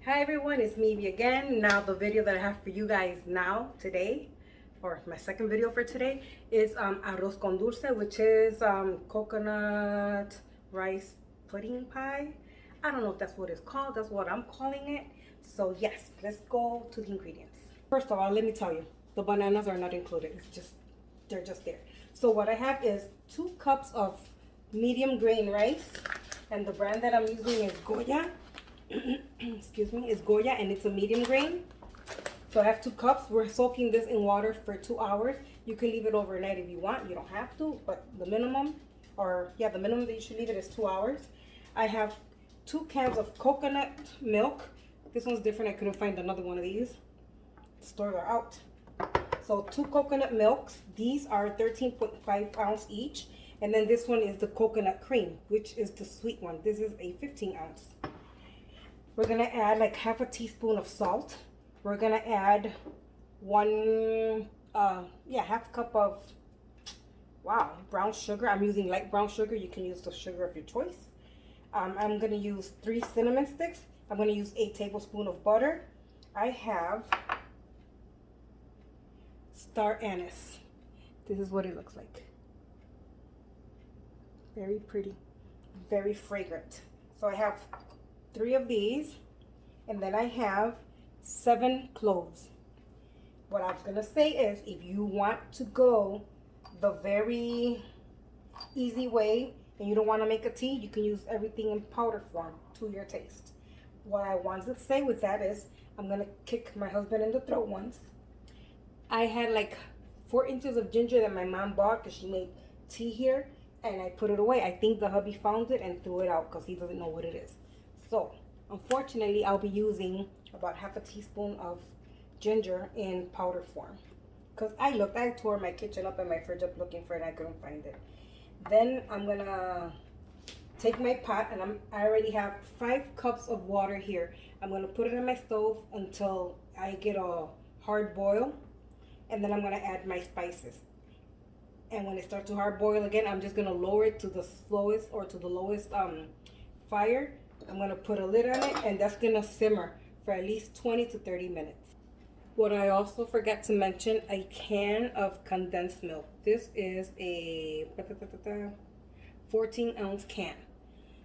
Hi everyone, it's me again. Now the video that I have for you guys today, or my second video for today, is Arroz Con Dulce, which is coconut rice pudding pie. I don't know if that's what it's called, that's what I'm calling it. So yes, let's go to the ingredients. First of all, let me tell you, the bananas are not included. They're just there. So what I have is 2 cups of medium grain rice, and the brand that I'm using is Goya. Excuse me, is Goya, and it's a medium grain. So I have 2 cups. We're soaking this in water for 2 hours. You can leave it overnight if you want. You don't have to, but the minimum, the minimum that you should leave it is 2 hours. I have 2 cans of coconut milk. This one's different. I couldn't find another one of these. The stores are out. So 2 coconut milks. These are 13.5 ounce each. And then this one is the coconut cream, which is the sweet one. This is a 15 ounce. We're gonna add like half a teaspoon of salt. We're gonna add half cup of, brown sugar. I'm using light brown sugar. You can use the sugar of your choice. I'm gonna use 3 cinnamon sticks. I'm gonna use 8 tablespoons of butter. I have star anise. This is what it looks like. Very pretty, very fragrant. So I have 3 of these, and then I have 7 cloves. What I was gonna say is, if you want to go the very easy way and you don't want to make a tea, you can use everything in powder form to your taste. What I wanted to say with that is, I'm gonna kick my husband in the throat once. I had like 4 inches of ginger that my mom bought because she made tea here, and I put it away. I think the hubby found it and threw it out because he doesn't know what it is. So, unfortunately, I'll be using about half a teaspoon of ginger in powder form. Because I tore my kitchen up and my fridge up looking for it and I couldn't find it. Then I'm gonna take my pot, and I already have 5 cups of water here. I'm gonna put it on my stove until I get a hard boil. And then I'm gonna add my spices. And when it starts to hard boil again, I'm just gonna lower it to the slowest or to the lowest fire. I'm gonna put a lid on it, and that's gonna simmer for at least 20 to 30 minutes. What I also forgot to mention, a can of condensed milk. This is a 14 ounce can.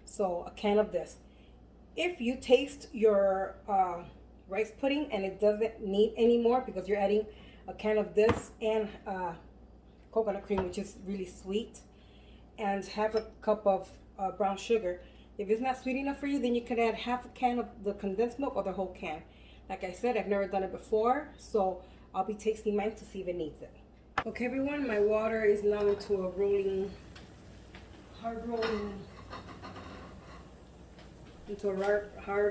So a can of this. If you taste your rice pudding and it doesn't need any more because you're adding a can of this and coconut cream, which is really sweet, and half a cup of brown sugar. If it's not sweet enough for you, then you can add half a can of the condensed milk or the whole can. Like I said, I've never done it before, so I'll be tasting mine to see if it needs it. Okay, everyone, my water is now into a hard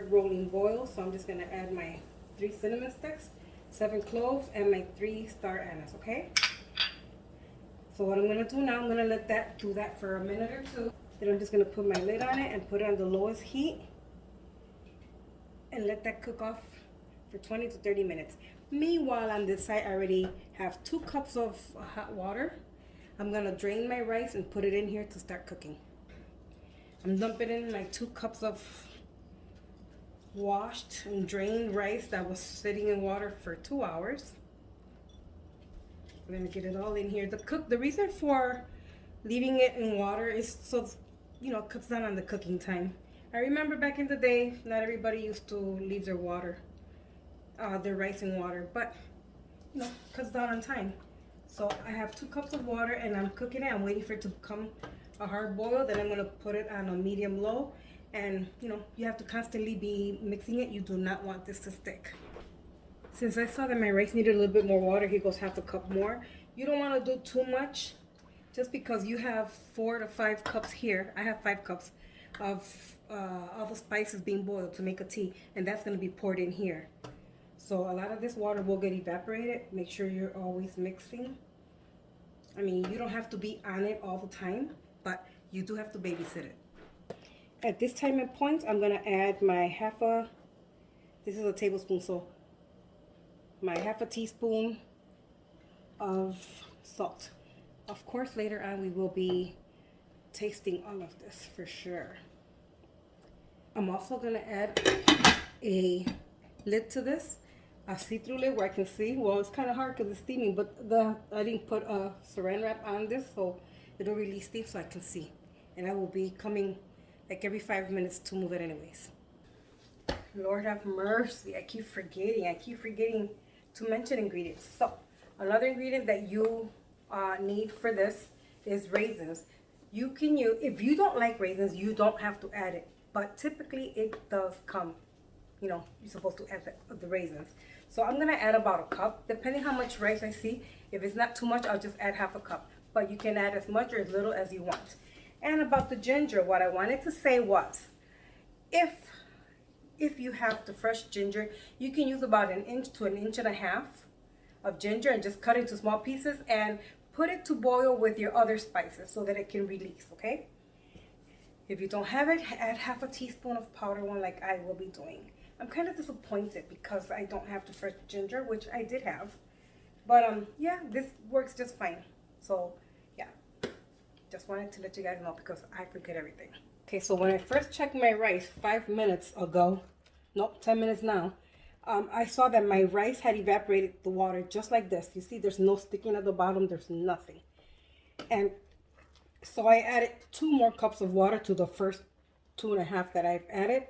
rolling boil. So I'm just gonna add my 3 cinnamon sticks, 7 cloves, and my 3 star anise, okay? So what I'm gonna do now, I'm gonna let that do that for a minute or 2. Then I'm just gonna put my lid on it and put it on the lowest heat and let that cook off for 20 to 30 minutes. Meanwhile, on this side, I already have 2 cups of hot water. I'm gonna drain my rice and put it in here to start cooking. I'm dumping in my 2 cups of washed and drained rice that was sitting in water for 2 hours. I'm gonna get it all in here. The reason for leaving it in water is so, it cuts down on the cooking time. I remember back in the day, not everybody used to leave their rice in water, but cuts down on time. So I have 2 cups of water and I'm cooking it. I'm waiting for it to become a hard boil. Then I'm gonna put it on a medium low, and you have to constantly be mixing it. You do not want this to stick. Since I saw that my rice needed a little bit more water, here goes half a cup more. You don't want to do too much, just because you have 4 to 5 cups here. I have 5 cups of all the spices being boiled to make a tea, and that's going to be poured in here. So a lot of this water will get evaporated. Make sure you're always mixing. I mean, you don't have to be on it all the time, but you do have to babysit it. At this time and point, I'm going to add my this is a tablespoon, so my half a teaspoon of salt. Of course, later on we will be tasting all of this for sure. I'm also gonna add a lid to this, a see-through lid where I can see. Well, it's kind of hard because it's steaming, but I didn't put a saran wrap on this, so it'll release steam so I can see. And I will be coming like every 5 minutes to move it anyways. Lord have mercy, I keep forgetting to mention ingredients. So another ingredient that you need for this is raisins. You can use, if you don't like raisins, you don't have to add it, but typically it does come, you know, you're supposed to add the raisins. So I'm gonna add about a cup, depending how much rice I see. If it's not too much, I'll just add half a cup, but you can add as much or as little as you want. And about the ginger, what I wanted to say was, if you have the fresh ginger, you can use about 1 inch to 1.5 inches of ginger and just cut it into small pieces and put it to boil with your other spices so that it can release, okay? If you don't have it, add half a teaspoon of powdered one like I will be doing. I'm kind of disappointed because I don't have the fresh ginger, which I did have. But yeah, this works just fine. So yeah, just wanted to let you guys know because I forget everything. Okay, so when I first checked my rice 5 minutes ago, nope, 10 minutes now, I saw that my rice had evaporated the water just like this. You see, there's no sticking at the bottom. There's nothing. And so I added 2 more cups of water to the first 2.5 that I've added.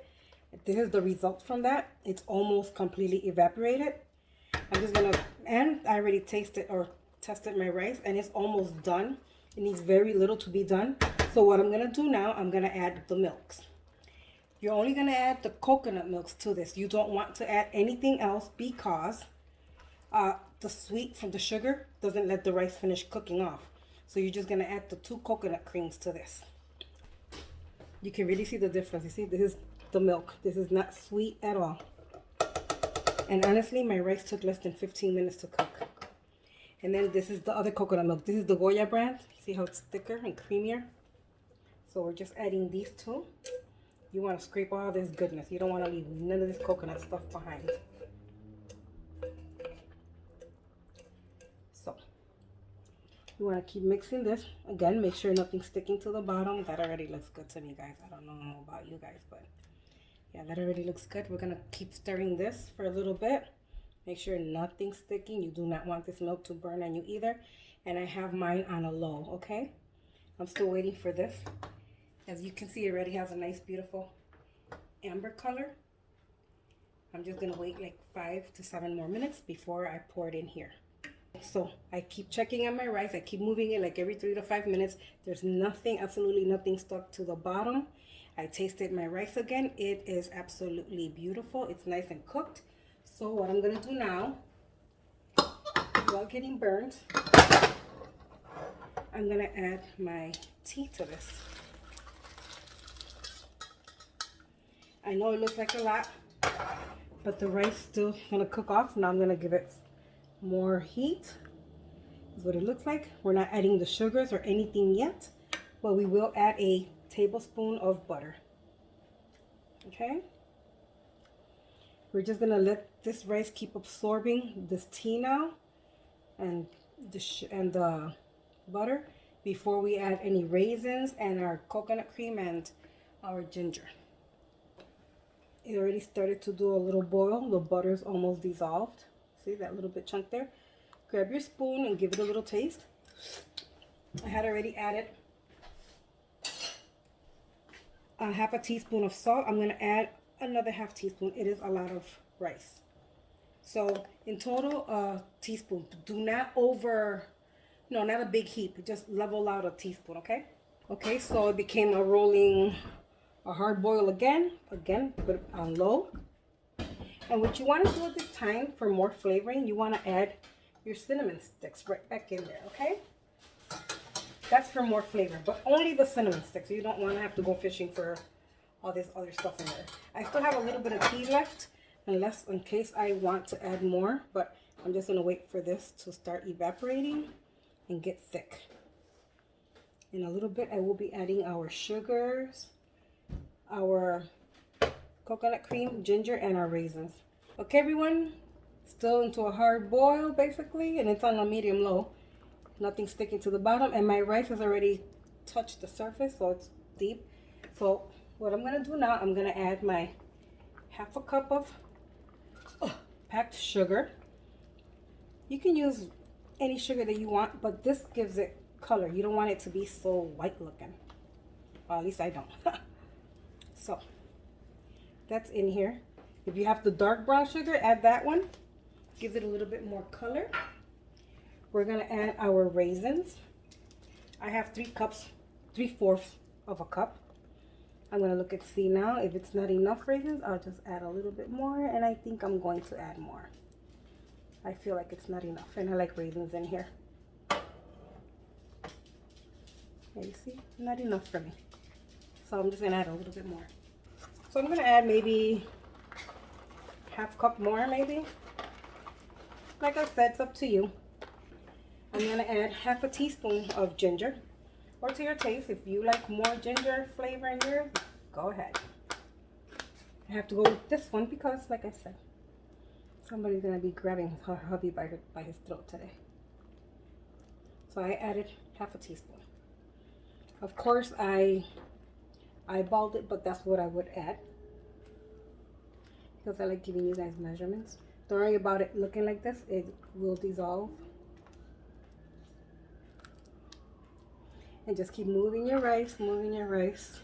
This is the result from that. It's almost completely evaporated. I'm just gonna, and I already tasted or tested my rice and it's almost done. It needs very little to be done. So what I'm gonna do now, I'm gonna add the milks. You're only gonna add the coconut milks to this. You don't want to add anything else because the sweet from the sugar doesn't let the rice finish cooking off. So you're just gonna add the 2 coconut creams to this. You can really see the difference. You see, this is the milk. This is not sweet at all. And honestly, my rice took less than 15 minutes to cook. And then this is the other coconut milk. This is the Goya brand. See how it's thicker and creamier? So we're just adding these 2. You want to scrape all this goodness. You don't want to leave none of this coconut stuff behind. So you want to keep mixing this. Again, make sure nothing's sticking to the bottom. That already looks good to me, guys. I don't know about you guys, but yeah, that already looks good. We're going to keep stirring this for a little bit. Make sure nothing's sticking. You do not want this milk to burn on you either. And I have mine on a low, okay? I'm still waiting for this. As you can see, it already has a nice, beautiful amber color. I'm just gonna wait like 5 to 7 more minutes before I pour it in here. So I keep checking on my rice. I keep moving it like every 3 to 5 minutes. There's nothing, absolutely nothing stuck to the bottom. I tasted my rice again. It is absolutely beautiful. It's nice and cooked. So what I'm gonna do now, without getting burnt, I'm gonna add my tea to this. I know it looks like a lot, but the rice still gonna cook off. Now I'm gonna give it more heat. This is what it looks like. We're not adding the sugars or anything yet, but we will add a tablespoon of butter. Okay? We're just gonna let this rice keep absorbing this tea now and the butter before we add any raisins and our coconut cream and our ginger. It already started to do a little boil. The butter is almost dissolved. See that little bit chunk there? Grab your spoon and give it a little taste. I had already added a half a teaspoon of salt. I'm going to add another half teaspoon. It is a lot of rice. So in total, a teaspoon. Do not no, not a big heap. Just level out a teaspoon, okay? Okay, so it became a hard boil again, put it on low. And what you want to do at this time for more flavoring, you want to add your cinnamon sticks right back in there, okay? That's for more flavor, but only the cinnamon sticks. You don't want to have to go fishing for all this other stuff in there. I still have a little bit of tea left, in case I want to add more, but I'm just going to wait for this to start evaporating and get thick. In a little bit, I will be adding our sugars, our coconut cream, ginger, and our raisins. Okay, everyone, still into a hard boil basically, and it's on a medium low. Nothing sticking to the bottom, and my rice has already touched the surface, so it's deep. So what I'm gonna do now, I'm gonna add my half a cup of packed sugar. You can use any sugar that you want, but this gives it color. You don't want it to be so white looking. Well, at least I don't. So that's in here. If you have the dark brown sugar, add that one. Gives it a little bit more color. We're gonna add our raisins. I have 3 cups, 3/4 of a cup. I'm gonna look and see now. If it's not enough raisins, I'll just add a little bit more, and I think I'm going to add more. I feel like it's not enough, and I like raisins in here. Yeah, you see, not enough for me. So I'm just gonna add a little bit more. So I'm gonna add maybe half cup more, maybe. Like I said, it's up to you. I'm gonna add half a teaspoon of ginger, or to your taste. If you like more ginger flavor in yours, go ahead. I have to go with this one because, like I said, somebody's gonna be grabbing her hubby by his throat today. So I added half a teaspoon. Of course, I eyeballed it, but that's what I would add because I like giving you guys measurements. Don't worry about it looking like this. It will dissolve. And just keep moving your rice, moving your rice.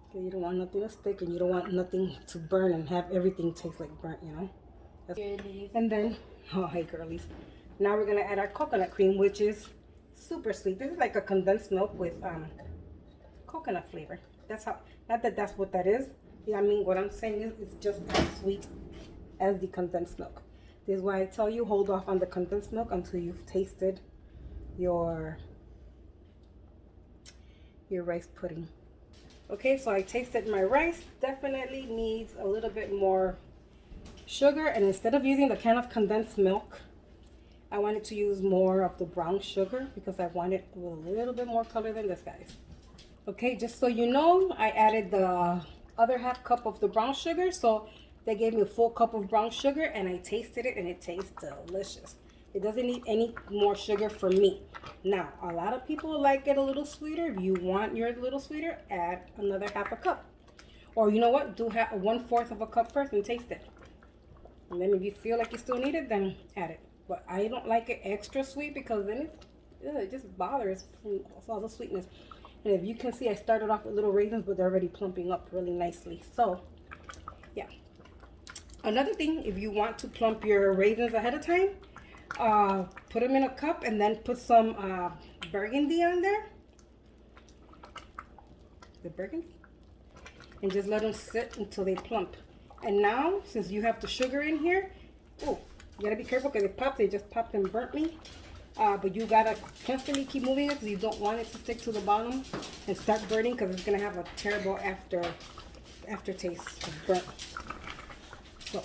Okay, you don't want nothing to stick, and you don't want nothing to burn and have everything taste like burnt, you know? And then, oh, hey girlies. Now we're gonna add our coconut cream, which is super sweet. This is like a condensed milk with coconut flavor. That's how, not that that's what that is. Yeah, I mean, what I'm saying is it's just as sweet as the condensed milk. This is why I tell you, hold off on the condensed milk until you've tasted your rice pudding. Okay, so I tasted my rice. Definitely needs a little bit more sugar, and instead of using the can of condensed milk, I wanted to use more of the brown sugar because I wanted a little bit more color than this, guys. Okay, just so you know, I added the other half cup of the brown sugar, so they gave me a full cup of brown sugar, and I tasted it, and it tastes delicious. It doesn't need any more sugar for me. Now, a lot of people like it a little sweeter. If you want yours a little sweeter, add another half a cup. Or you know what? Do 1/4 of a cup first and taste it. And then if you feel like you still need it, then add it. But I don't like it extra sweet because then it just bothers all the sweetness. And if you can see, I started off with little raisins, but they're already plumping up really nicely. So, yeah. Another thing, if you want to plump your raisins ahead of time, put them in a cup and then put some burgundy on there. The burgundy. And just let them sit until they plump. And now, since you have the sugar in here, oh, you gotta be careful because it popped. It just popped and burnt me. But you gotta constantly keep moving it because you don't want it to stick to the bottom and start burning because it's gonna have a terrible aftertaste of burnt. So,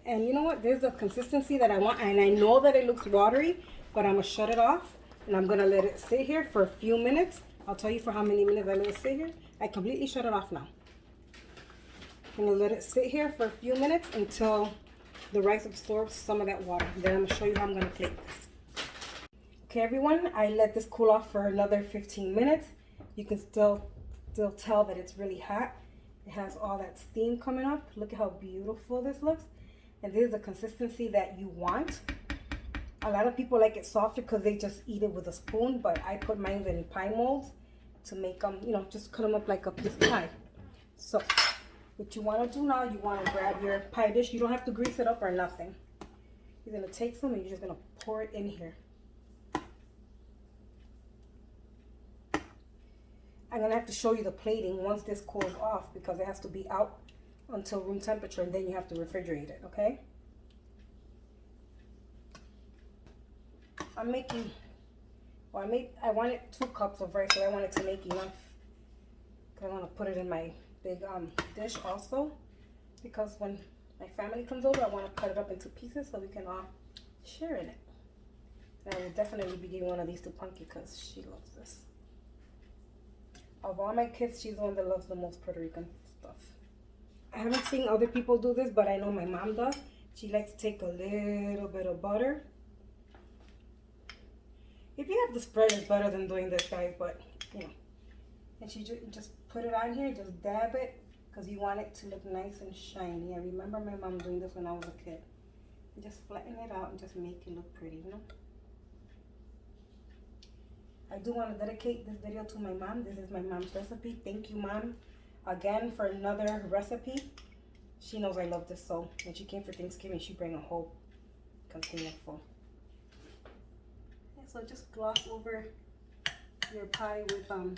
and you know what? There's a consistency that I want, and I know that it looks watery, but I'm gonna shut it off and I'm gonna let it sit here for a few minutes. I'll tell you for how many minutes I let it sit here. I completely shut it off now. I'm gonna let it sit here for a few minutes until the rice absorbs some of that water. Then I'm gonna show you how I'm gonna plate this. Okay, everyone, I let this cool off for another 15 minutes. You can still tell that it's really hot. It has all that steam coming up. Look at how beautiful this looks. And this is the consistency that you want. A lot of people like it softer because they just eat it with a spoon, but I put mine in pie molds to make them, you know, just cut them up like a piece of pie. So what you want to do now, you want to grab your pie dish. You don't have to grease it up or nothing. You're going to take some and you're just going to pour it in here. I'm going to have to show you the plating once this cools off because it has to be out until room temperature, and then you have to refrigerate it, okay? I'm making, well, I wanted 2 cups of rice, so I wanted to make enough. I want to put it in my big dish also, because when my family comes over, I want to cut it up into pieces so we can all share in it. And I will definitely be giving one of these to Punky because she loves this. Of all my kids, she's the one that loves the most Puerto Rican stuff. I haven't seen other people do this, but I know my mom does. She likes to take a little bit of butter. If you have the spread, it's better than doing this, guys, but, you know. And she just put it on here, just dab it, because you want it to look nice and shiny. I remember my mom doing this when I was a kid. Just flatten it out and just make it look pretty, you know. I do want to dedicate this video to my mom. This is my mom's recipe. Thank you, Mom, again for another recipe. She knows I love this, so when she came for Thanksgiving, she bring a whole container full. Yeah, so just gloss over your pie with a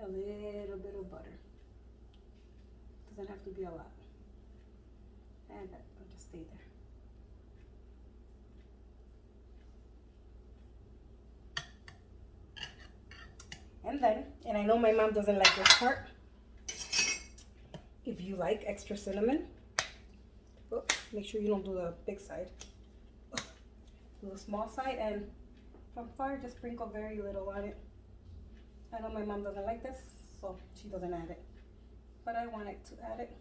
little bit of butter. Doesn't have to be a lot. And that'll just stay there. And then, and I know my mom doesn't like this part, if you like extra cinnamon, make sure you don't do the big side. Do the small side, and from far, just sprinkle very little on it. I know my mom doesn't like this, so she doesn't add it. But I wanted to add it.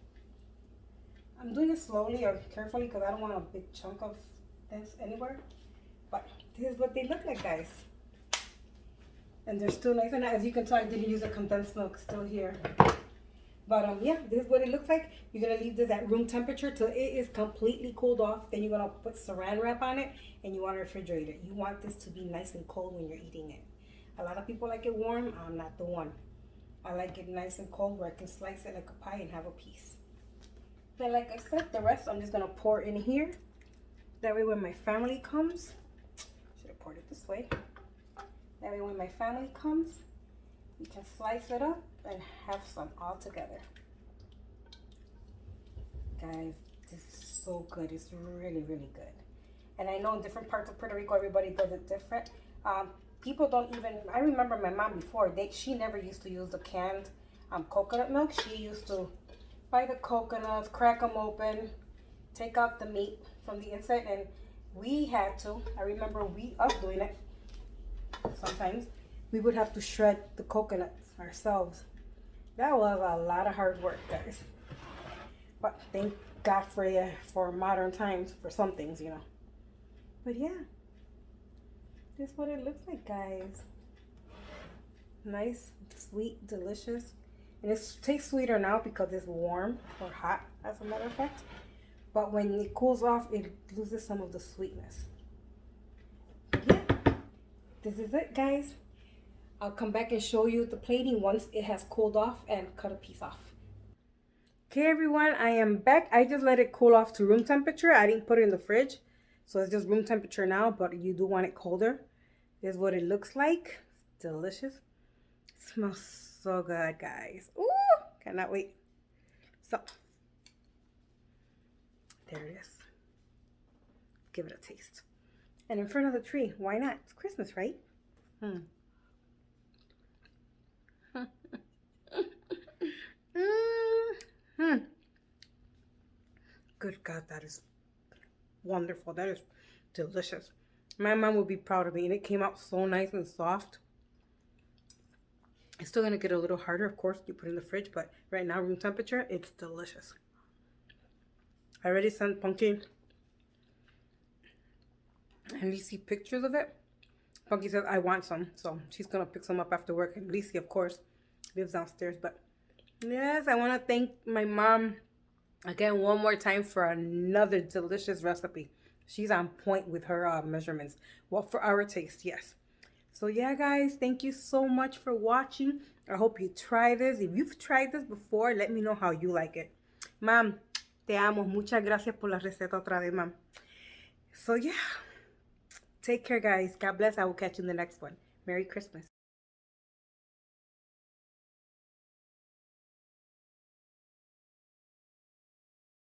I'm doing it slowly or carefully because I don't want a big chunk of this anywhere. But this is what they look like, guys. And they're still nice, and as you can tell, I didn't use a condensed milk, still here. But yeah, this is what it looks like. You're gonna leave this at room temperature till it is completely cooled off. Then you're gonna put saran wrap on it, and you want to refrigerate it. You want this to be nice and cold when you're eating it. A lot of people like it warm. I'm not the one. I like it nice and cold where I can slice it like a pie and have a piece. Then, like I said, the rest I'm just gonna pour in here. That way, when my family comes, should have poured it this way. That way when my family comes, you can slice it up and have some all together. Guys, this is so good. It's really, really good. And I know in different parts of Puerto Rico, everybody does it different. People don't even, I remember my mom before, she never used to use the canned coconut milk. She used to buy the coconuts, crack them open, take out the meat from the inside, and we had to, I remember us doing it. Sometimes we would have to shred the coconuts ourselves. That was a lot of hard work, guys. But thank God for modern times for some things, you know. But yeah, this is what it looks like, guys. Nice, sweet, delicious. And it tastes sweeter now because it's warm or hot, as a matter of fact. But when it cools off, it loses some of the sweetness. Yeah. This is it, guys. I'll come back and show you the plating once it has cooled off and cut a piece off. Okay, everyone, I am back. I just let it cool off to room temperature. I didn't put it in the fridge, so it's just room temperature now, but you do want it colder. This is what it looks like. It's delicious. It smells so good, guys. Ooh, cannot wait. So, there it is. Give it a taste. And in front of the tree, why not? It's Christmas, right? Good God, that is wonderful. That is delicious. My mom will be proud of me. And it came out so nice and soft. It's still going to get a little harder, of course. You put it in the fridge. But right now, room temperature, it's delicious. I already sent Punky and Lisi pictures of it. Punky says, I want some. So she's going to pick some up after work. And Lisi, of course, lives downstairs. But yes, I want to thank my mom again one more time for another delicious recipe. She's on point with her measurements. Well, for our taste, yes. So yeah, guys, thank you so much for watching. I hope you try this. If you've tried this before, let me know how you like it. Mom, te amo. Muchas gracias por la receta otra vez, mom. So yeah, take care, guys. God bless. I will catch you in the next one. Merry Christmas.